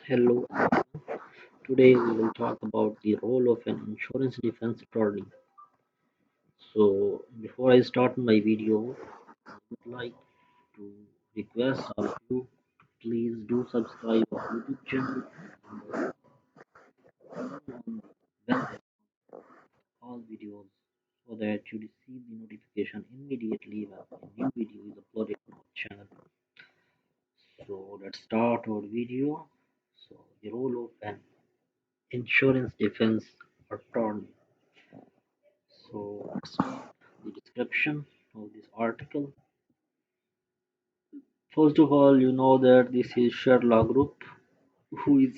Hello, today we will talk about the role of an insurance defense attorney. So, before I start my video, I would like to request all of you to please do subscribe our YouTube channel and turn on bell icon all videos so that you receive the notification immediately when a new video is uploaded on our channel. So, let's start our video. So, the role of an insurance defense attorney. So let's start the description of this article. First of all, you know that this is Sherlock Group who is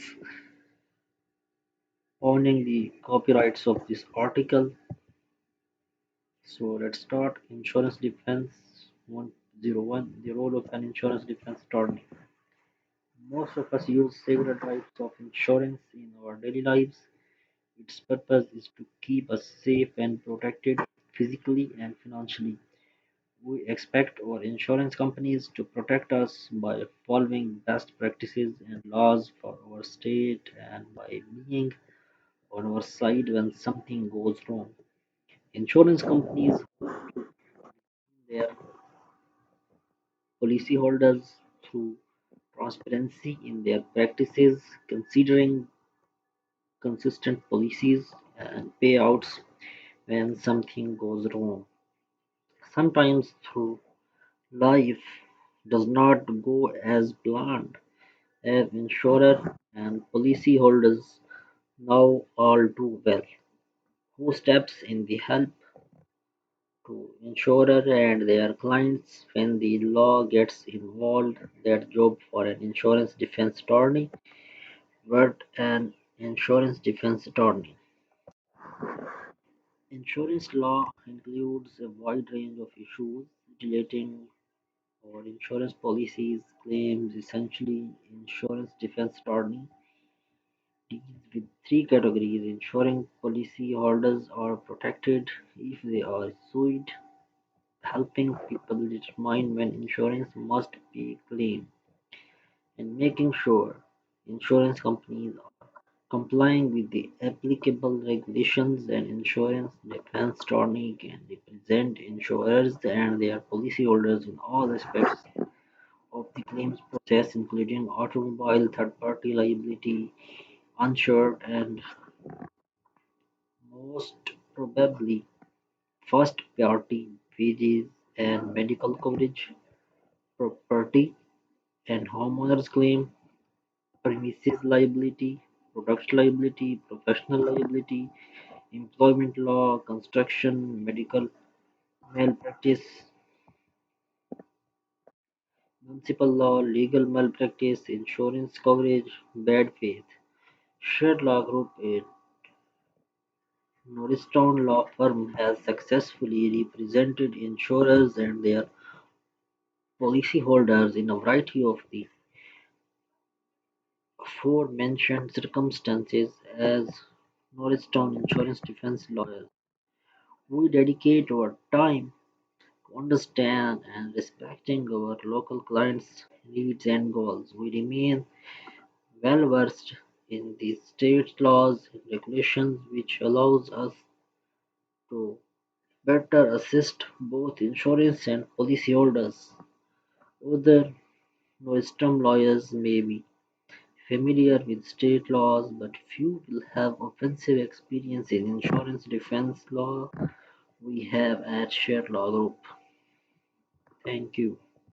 owning the copyrights of this article. So let's start insurance defense 101, the role of an insurance defense attorney. Most of us use several types of insurance in our daily lives. Its purpose is to keep us safe and protected physically and financially. We expect our insurance companies to protect us by following best practices and laws for our state and by being on our side when something goes wrong. Insurance companies hope to their policyholders through transparency in their practices, considering consistent policies and payouts when something goes wrong. Sometimes through life does not go as planned. As insurer and policyholders know all too well who steps in the help to insurer and their clients when the law gets involved. That job for an insurance defense attorney. What an insurance defense attorney. Insurance law includes a wide range of issues relating or insurance policies, claims. Essentially, insurance defense attorney deals with three categories: ensuring policyholders are protected if they are sued, helping people determine when insurance must pay claim, and making sure insurance companies are complying with the applicable regulations. And insurance defense attorney can represent insurers and their policyholders in all aspects of the claims process, including automobile, third-party liability, insured, and most probably first party wages and medical coverage, property and homeowners claim, premises liability, product liability, professional liability, employment law, construction, medical malpractice, municipal law, legal malpractice, insurance coverage, bad faith. Shared Law Group, a Norristown law firm, has successfully represented insurers and their policyholders in a variety of the aforementioned circumstances. As Norristown insurance defense lawyers, we dedicate our time to understand and respecting our local clients' needs and goals. We remain well versed in the state laws and regulations, which allows us to better assist both insurance and policyholders. Other wisdom lawyers may be familiar with state laws, but few will have offensive experience in insurance defense law we have at Shared Law Group. Thank you.